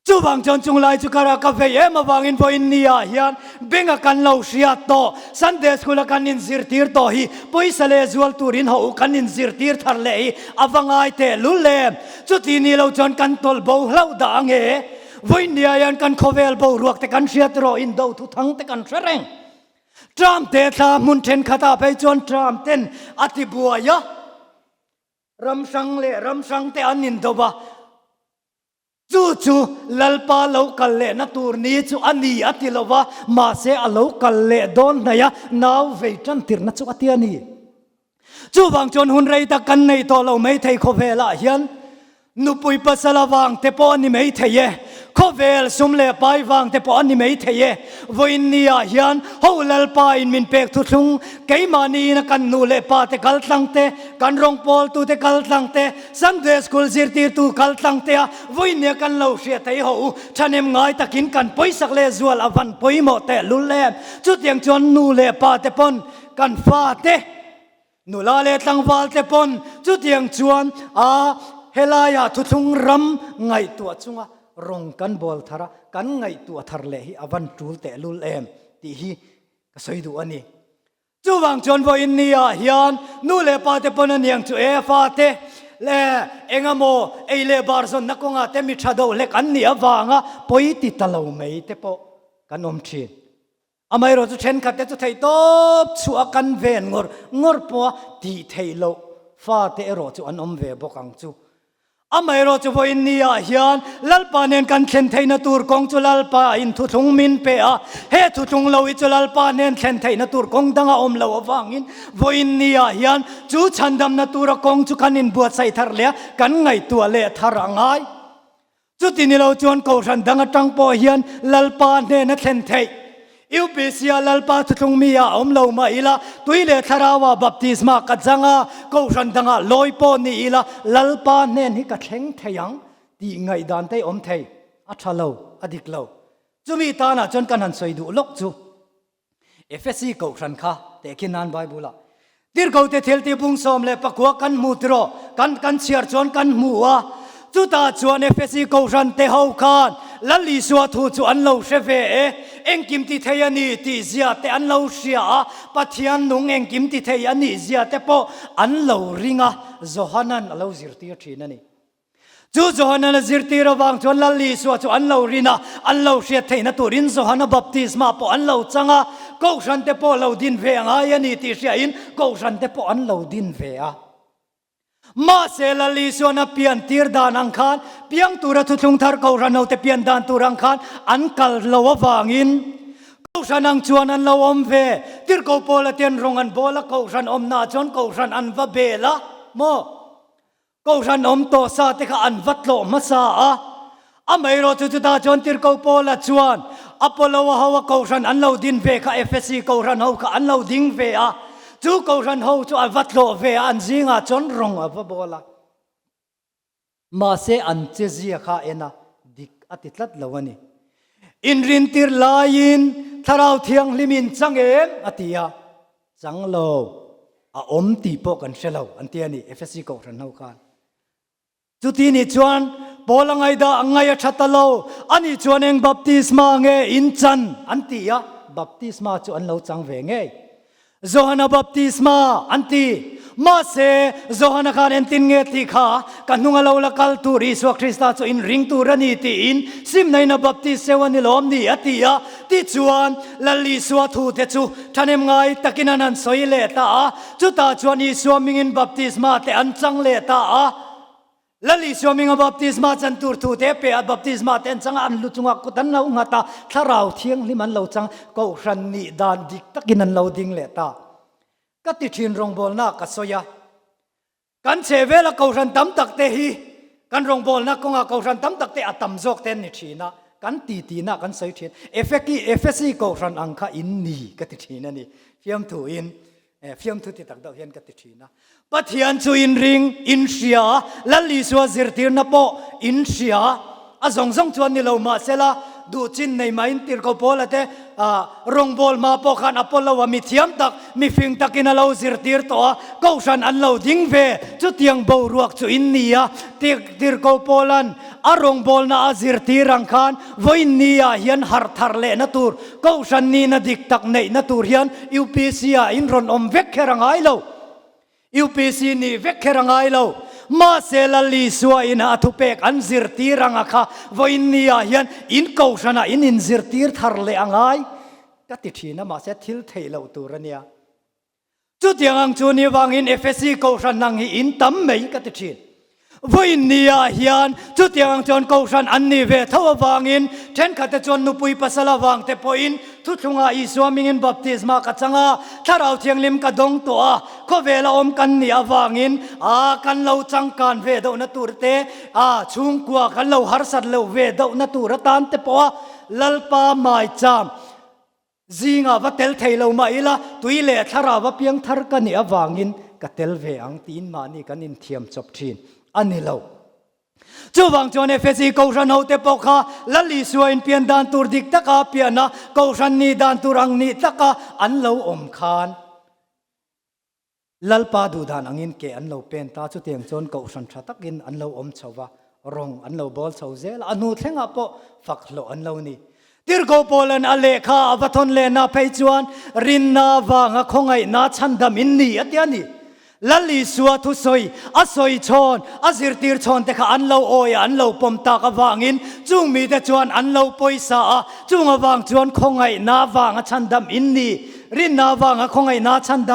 A: chu bang chon chung lai chu kara ka ve em awangin voin nia hian benga kan lo sia to Sunday school kan in zirtir to hi poisa le zual turin ho kan in zirtir thar le hi awangai te lule chu ti ni lo chon kan tol bo hlau da nge voin nia yan kan khovel bo ruak te kan sia tro in do thu thang te kan sereng tram te tha mun then khata pe chon tram ten ati buaya ram sang te anin do ba chu lalpa lo kalle na tur ni chu ani ati lova ma se alo kalle don na ya naw ve tan tir na chu ati ani chu wang chon hun rei ta kan nei to lo mai thei khovela hian nupui pasala wang te po ani mai theye khovel sumle pai wang te po ani mai theye voin nia hian ho lalpa in min pek thu thung keimani na kan nu le pa te kal tlang te kan rong pol tu te kal tlang te Sunday school zirtir tu kal tlang te voin nia kan lo sia thei ho thanem ngai takin kan poisak le zual avan poimo te lulle chu tiang chon nu le pa te pon kan fa te nu la le tlang wal te pon chu tiang chuan a helaya thu thung ram ngai tu chunga rong kan bol thara kan ngai tu thar le hi avan tul te lul em ti hi ka soidu ani chu wang chon vo in nia hian nu le pa te pon aniang chu e fa te le engamo e le barzon nakonga te mi thado le kan ni awanga poi ti talo mei te po kan om thin amai ro chu then khat te chu thei top chu akan ven ngor po ti theilo fa te ro chu an om ve bokang chu amai ro chu voin nia hian lalpa nen kan thlen theina tur kong chu lalpa in thu thung min pe a he thu thung lo I chu lalpa nen thlen theina tur kong danga om lo awangin voin nia hian chu chandam na tur kong chu kan in buat sai thar le kan ngai tu le tharangai chu tin lo chuan ko ran danga tang po hian lalpa nen na thlen thei UPCA lalpa thu thung mia om lo ma ila tuile tharawa baptisma ka janga ko ran danga loipo ni ila lalpa nen hi ka thleng theyang ti ngai dan te om thei a thalo adik lo chumi ta na chon kan han soidu lok chu FSC ko ran kha te kinan bible tir ko te thelti bung som le pakwa kan mutro kan chiar chon kan muwa chu ta chuan FSC ko ran te ho khan lali suwa thu chu an lo sheve engkim ti theiani ti zia te an lo sia pathian nung engkim ti theiani zia te po an lo ringa Johanan alo zirti thinani chu Johanan zirti rawang chon lali suwa chu an lo rina an lo sia theina turin Johanna baptisma po an lo changa ko ran te po lo din ve anga yani ti sia in ko ran te po an lo din ve a ma se lali suana pian tir dan ang khan piang tura thu thung thar ko ran te pian dan turang khan an kal lo awangin ko ran ang chuan an lo om ve tir ko pola ten rong an bola ko ran om na chon ko ran an va bela mo ko ran om to sa te kha an vat lo ma sa a amai ro chu ta chon tir ko pola chuan apolo hawa ko ran an lo din ve kha FSC ko ran ho kha an lo ding ve a chu ko ran ho chu avat lo ve an zinga chon rong ava bola ma se an che zia kha ena dik atitlat lawani in rin tir lain tharau thiang limin changem atia changlo a om ti po kan shelo antiani FSC ko ran ho khan chu ti ni chuan bolangai da angai thatalo ani chuan eng baptisma nge in chan antia baptisma chu an lo chang ve nge Johanna baptisma anti ma se Johanna khan entin nge ti kha kanunga lo la kal tu ri so Krista chu in ring tu rani ti in sim nai na baptis sewani lom ni atia ti chuan lali suwa thu te chu thanem ngai takinanan soile ta chu ta chuan I swimming in baptisma te an chang le ta lali swimming baptisma chan tur thu te pe baptisma ten chang an lu chunga kutan lo ngata tharau thiang liman lo chang ko ran ni dan dik takinan lo ding le ta ka ti thin rong bol na ka soya kan chevela ko ran tam tak te hi kan rong bol na ko nga ko ran tam tak te atam jok ten ni thina kan ti na kan soi thin FSC ko ran angkha in ni ka ti thina ni fiam thu in fiam thu ti tak do hian ka ti thina pathian chu in ring in sia lali suwa zirtir na po in sia azong zong chuan ni lo ma sela ดูจินในไม้ติรกโปละเตรองบอลมาปอขันอพอลลาวมีเทียมตักมีฟิงตักินเราสิรติรตัวก็ฉันอันเราดิ้งเวจุดยังบ่รวกจุอินเนียติรกโปลันอารองบอลน่าสิรติรังคันวินเนียเฮียนฮาร์ทาร์เลนตูร์ก็ฉันนี่นาดิกตักในนตูร์เฮียนยูพีซีอินรอนอมเวกเครังไอโลยูพีซีนี่เวกเครังไอโลมาเซลลีสวาอินอาทุเปกอันซิรตีรังอาคาวินเนียเฮียนอินกูชนะอินซิรตีร์ทาร์เลอังไงก็ติดทีนะมาเซทิลเทลเอาตัวเนียจุดยังอังจูนี่วางอินเอฟซีกูชนะงอินตั้มไม่ก็ติดทีวินเนียเฮียนจุดยังจนกูชนะอันนี้เวทว่าวางอินเช่นขัดจนนุปุยปัสลาวางเตปอินทุกงาอิสวามิงบัพติสมากัจงาถ้าเราเทียงลิมกระดงตัวก็เวลาอมกันนี่วางอินกันเราจังการเวดนตูรเตชุงกัวกันเราหารสัตเราเวดนตูรตันเตปะลัลปาไม่จามจิงว่าเตลเทเราไม่ละตุยเล่ถ้าเราว่าเพียงทาร์กันนี่วางอินก็เตลเวอังตีนมานี่กันอินเทียมจบทีนอันนี้เราจู่วังจวนเอฟซีกูชันเอาเตปอกาลัลลิสวยเพียนดานตูร์ดิกตะกาเปียนะกูชันนี่ดานตูรังนี่ตะกาอันเราอมคานลัลปาดูดานอังอินเกอันเราเป็นตาจุดเตียงจวนกูชันชะตักอินอันเราอมชาวะรองอันเราบอลชาวเซลอันนู้นเท่งอ่ะปอฝักโลอันเรานี่ติร์โกโปลันอเลขาอวัตนเลนาเพจวนรินนาวางคงไงนาชันดามินนี่อันนี้ลัลลิสวาทุสอยอัสอยชอนอัสิรติร์ชอนแต่ข้าอันเราโอยอันเราปมตากวางอินจุงมีแต่จวนอันเราปอยสาจุงวางจวนคงไงนาวางชันดำอินนี่รินนาวางคงไงนาชันด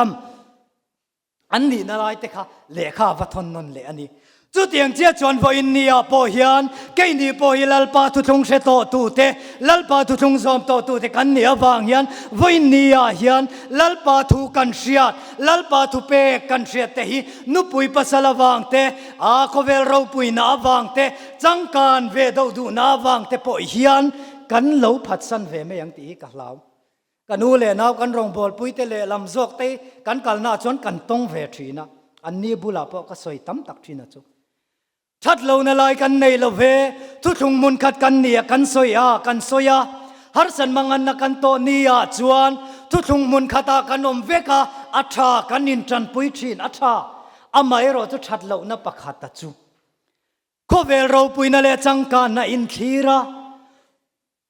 A: ำอันนี้นั่นไรแต่ข้าเลขาวัฒนนนเลอันนี้จุดยังเจ้าจวนวินเนียปอฮิอันแค่นี้ปอฮิลัลปาทุทงเชโตตูเตลัลปาทุทงซอมโตตูเตกันเนียวางยันวินเนียฮิอันลัลปาทุกันเชียดลัลปาทุเปกันเชียดเตหินุปุยปัสลาวางเตโคเวลเราปุยนาวางเตจังการเวดดูนาวางเตปอฮิอันกันเหลาพัดสันเวไม่ยังตีกันเหลากันอูเลนาวกันรองบอลปุยเตเลลำจอกเตกันกัลนาจวนกันตงเวทีนะอันนี้บุลาปอก็สวยตั้มตักทีนะจูชัดเราในลายกันในละเวทุกมุนขัดกันเนี่ยกันสอยกันสอยฮาร์สันมังอันนักันโตเนี่ยจวนทุกมุนขัดกันอมเวกาอัฐากันนินจันปุยชีนอัฐาอามาเอโรจุชัดเรานับปักขัดตัจูโคเวลเราปุยนั่นแหละจังการน่ะอินทีระ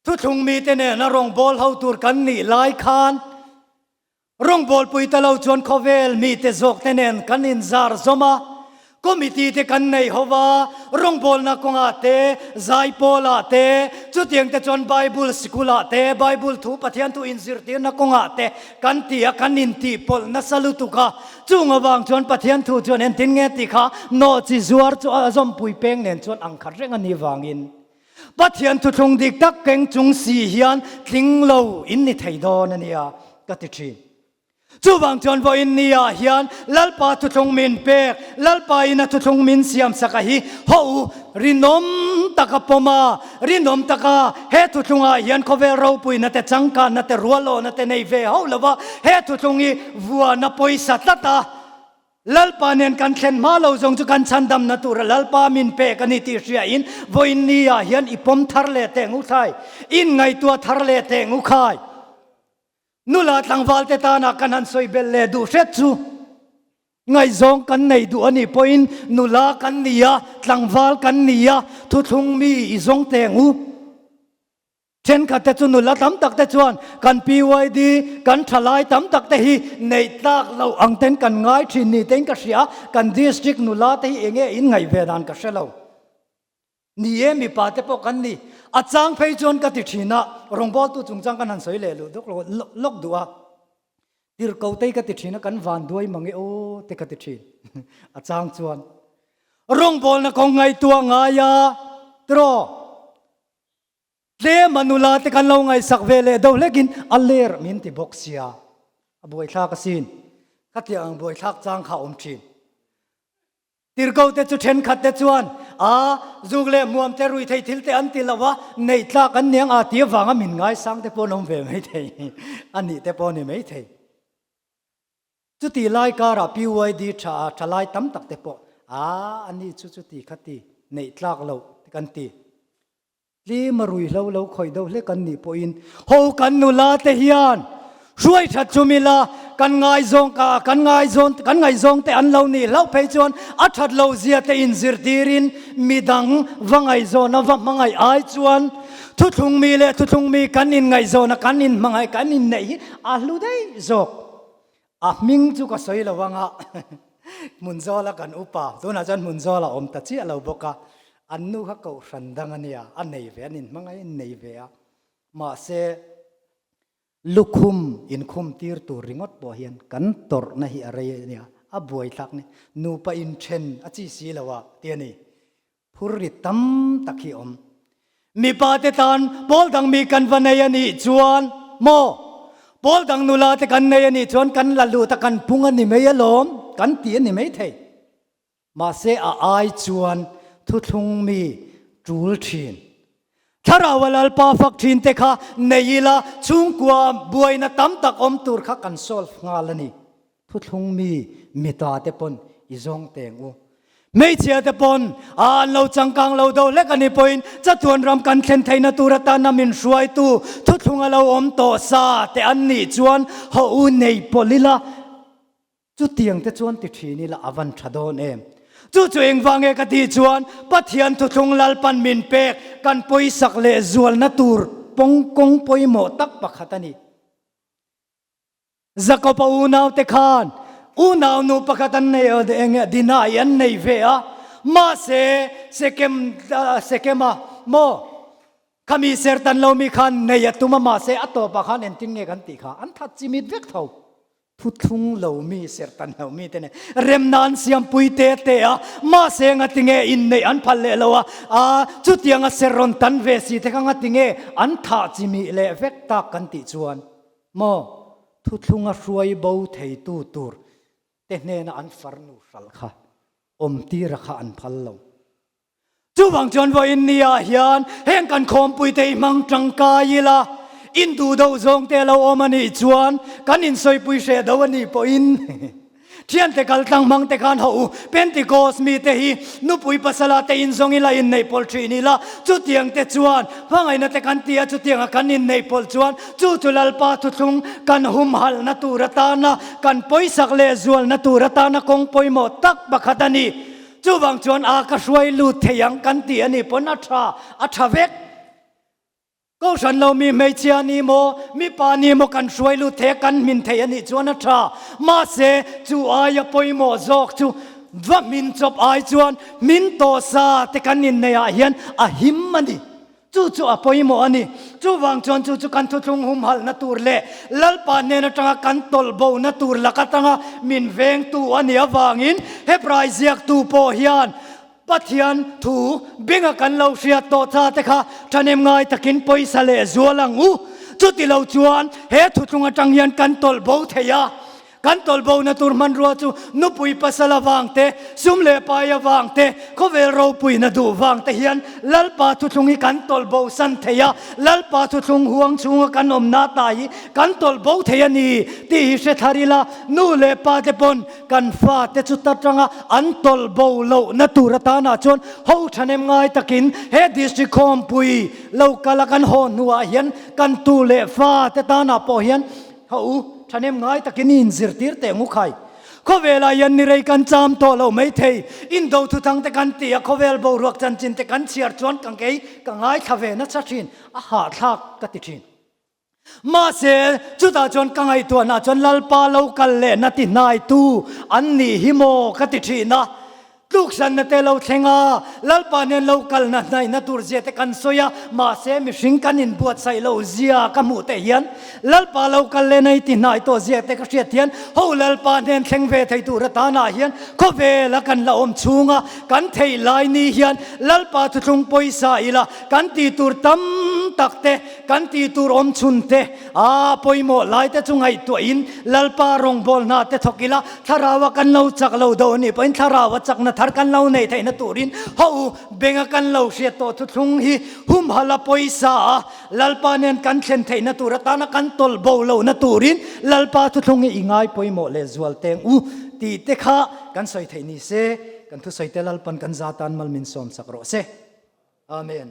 A: ทุกมีแต่เนี่ยนรองบอลเฮาตูร์กันนี่ลายคานรองบอลปุยตะเราจวนโคเวลมีแต่จอกแต่เนี่ยกันอินซาร์ซมาก็มีที่ที่กันในหัวรองบอลนักงอาเตใจโปลาเตจุดยังแต่จนไบเบิลสกุลาเตไบเบิลทูปะเทียนทูอินซิร์ตีนักงอาเตกันตีกันอินตีปอลนัสลุตุกะจุงวางจนปะเทียนทูจนเอ็นติงเงติค่ะโนจิจวาร์จอมปุยเป้งเนี่ยจนอังคารเรื่องอันนี้วางอินปะเทียนทูจงดิกตักเก่งจงสีเฮียนทิ้งโลอินนิไทยดอนนี่อ่ะก็ติดชีจู่บางจวนวินเนียเฮียนลัลปาทุทงมินเปกลัลปาอินะทุทงมินเสียมสักฮีฮูรินอมตะกปมารินอมตะกะเฮทุทงอาเฮียนเขาเวเราปุยนัแต่จังการนัแต่รัวโลนัแต่ในเวฮาวละวะเฮทุทงอีวัวนัปอยสัตตาลัลปาเนนกันเข็นมาเราจงจุกันชันดำนัตุระลัลปามินเปกันนิติเสียอินวินเนียเฮียนอีปมทาร์เลเตงุไทยอินไงตัวทาร์เลเตงุไข่นุลาตังวัลเตตานักกันหันสวยเบลเลดูเสร็จจูไงจงกันในดูอันนี้พอยน์นุลากันเนียตังวัลกันเนียทุทุงมีอีจงเตงูเช่นขัดแต่จุนุลาตั้มตักแต่จวนกันปีไว้ดีกันทลายตั้มตักแต่ฮีในตากเราอังเต็นกันง่ายที่นี่เต็นกันเสียกันดิสตริกนุลาแต่ฮีเองอินไงเวดานกันเสเรานี่มีปาเตปกันนี่อาจารย์เพย์จนกันติดชีนะรองบอลตัวจงจังกันหันสวยเลยลูกลกดัวที่เราเกาเตยกันติดชีนะกันวันด้วยมังเอโอเตกันติดชีอาจารย์จวนรองบอลนะคงไงตัวงายาตรอเลมันุลาเตกันเราไงสักเวเลดูเล็กินอัลเลอร์มินติบ็อกเซียบวยทักสินขัดยังบวยทักจางข้าอมชีนติร์กเอาแต่จุดเห็นขัดแต่จวนจุกเล่มวมแต่รุยไทยทิลแต่อันติละวะในตากันเนียงอาเตียฟังมินง่ายสังแต่ปนมเวไม่ไทยอันนี้แต่ปนไม่ไทยจุดที่ไล่การพิวไว้ดีชาไล่ตั้มตักแต่ปอันนี้จุดที่ขัดที่ในตากเรากันตี ลีมารุยเราคอยเดาเล็กกันนี่พออินโฮกันนุลาเทียนช่วยชัดจุมิลากันไงซงกันไงซงแต่อันเรานี่เราไปจวนอัดชัดเราเสียแต่อินซิร์ตีรินมีดังวังไงซนวังมังไงไอจวนทุกทุงมีเลยทุกทุงมีกันอินไงซนกันอินมังไงกันอินไหนอาลูได้จกมิงจุกสวยละวังอ่ะมุนซอละกันอุปาตัวนั้นจันมุนซอละอมตัดเจียเราบอกว่าอันนู้นเขาสันดังอันเนี้ยอันไหนเวียนินมังไงไหนเวียมาเสลุคุมอินคุมตีร์ตูริงอดบ่เฮียนกันตอร์นะฮิอะไรเนี่ยบวยทักนี่นูปอินเชนจีสีละวะเตียนี่พูริตัมตักฮิอมมีปาเตตันบอลดังมีกันวันนี้นี่จวนโมบอลดังนุลาเตกันนี้นี่จวนกันละลูตะกันพุงอันนี่ไม่ยลมกันเตียนี่ไม่เทมาเสไอจวนทุทุงมีจูลชินถ้าเราวันลปาฟักทินเตค่ะในยีละชุงกว่าบวยนัตั้มตักอมตูร์ค่ะกันโซลงาลนี่ทุกทงมีมิตาเตปนอิจงเตงอูไม่เชื่อเตปนเราจังกังเราดูเล็กอันนี้พอยน์จะทวนรำกันเข็นไทยนาตูรตานามินช่วยตูทุกทงเราอมโตซาแต่อันนี้จวนเขาอุนในพลิละจุดเตียงเตจวนติดทีนี่ละอวันชดอนเองจู่ๆเองฟังเอกตีจวนปัทยันทุกทงลลปันมินเปกกันปอยสักเลจวลนาตูร์ปงกงปอยโมตักปักขัตนีจักรพอูนาวเตคานอูนาวนูปักขัตันเนยเองดินายันเนยเวียมาเสเกมาโมขมีเสร์ตันเรามีขันเนยตุมาเสอัตโตปักขันเอ็นติงเงกันติขาอันทัดจิมิดเวกเท่าทุทุงเหล่ามีเสร์ตันเหล่ามีเตเนี่ยเรมนานเสียมปุยเตะมาเสงติงเงอินในอันพัลเลลวะจุดยังเสรอนตันเวสีเทขังติงเงอันทัดจิมิเลเวกตากันติจวนโมทุทุงช่วยเบาเทยตูตูร์เตเนนอันฟาร์นูสัลค่ะอมตีระค่ะอันพัลลงจู่บางจวนว่าอินเนียฮิอันเฮงกันคอมปุยเตยมังจังกายละอินดูดาวจงเตลาอมันอีจวนกันอินสอยปุยเชดวันนี้ปอินเทียนเตกัลตังมังเตกันหูเป็นติโกสมีเตฮีนุปุยปัสลาเตอินซงอิลาอินในพอลทรีนี่ละจุดเตียงเตจวนพังไอนัเตกันเตียจุดเตียงกันอินในพอลจวนจู่จุลลปาทุทุงกันหุมหัลนัตูรตานะกันปอยสักเลจวลนัตูรตานะคงปอยโมตักบักขัตานีจู่บางจวนอากาศวยลูเทียงกันเตียนี่ปนอัฐเวกก็ฉันเรามีไม่เชียนี่โมมีปานี่โมกันช่วยลูเทกันมินเทียนี่จวนทรามาเสจูอายปอยโมจอกจูว่ามินจบอายจวนมินโตซาเทกันนินเนียเฮียนหิมมันนี่จู่ปอยโมอันนี้จู่วางจวนจู่กันทุทุงหุมหัลนัตูร์เล่ลลปานเนนจังกันตอลโบนัตูร์ลักตังมินเวงตูอันนี้วางอินเฮปรายเซียกตูโปเฮียนปัทยันถูเบ่งกันเราเสียโตซาเตค่ะท่านเอ็มไงตะกินปอยสเลจัวลังอูจุดที่เราจวนเฮทุจงจังยันกันตอลโบเทียกันตอลโบนัตูร์มันรัวจูนุปุยปัสลาวางเตซุมเลปายวางเตเขาเวรเราปุยนาดูวางเตยันลลปาทุจงกันตอลโบสันเทียลลปาทุจงห่วงชุงกันอมนาตายกันตอลโบเทียนี่ที่เสถาริลานูเลปาเตปนกันฟาเตจุดตัดจังอันตอลโบโลนาตูรตานาจวนเขาท่านเอ็มไงตะกินเฮดิสติคอมปุยเรากะละกันหอนัวเฮียนกันตูเลฟาเตตานาปอเฮียนเขาท่านเอ็มไงตะกินอินซิร์ตีร์เตงุไข่เขาเวลายันนิเรกันจามโตเราไม่เทอินโดทุทังเตกันเตียเขาเวลบรักจันจินเตกันเชียร์จวนกังเกยกังไงทเวนัชชินหาทักกติชินมาเสจุดาจวนกังไงตัวน่าจวนลลปาเรากันเล่นตินายตูอันนี้ฮิโมกติชินะลูกฉันนั่นเตเราเชงาลลปาเนี่ยเรากันนั่นในนัตูร์เจตกันโซยามาเสมิชิงกันอินบวชใส่เราเจียกัมูเตียนลลปาเรากันเล่นในที่นายตัวเจตกเสียเทียนเขาลลปาเนี่ยเชงเวทตูรตานาเฮียนเขาเวลกันละอมชุงะกันเทยลายนี้เฮียนลลปาทุงปอยสายละกันตีตูร์ตั้มตักเตกันตีตูร์อมชุนเตปอยโมลายเตจุงไอตัวอินลลปารองบอลนาเตทกิละทาราวกันเราจักเราโดนี่เป็นทาราวจักนัทกันเราในไทยนัตูรินเขาเบ่งกันเราเสียโตทุงฮีหุมฮัลปอยซาลลปาเนนกันเช่นไทยนัตูรตานักันตอลโบเรานัตูรินลลปาทุงอีง่ายปอยโมเลจวลเตงตีเตค่ะกันสอยไทยนี่เซกันทุสอยเตลลปันกันซาตันมัลมินสอมสักโรเซอาเมน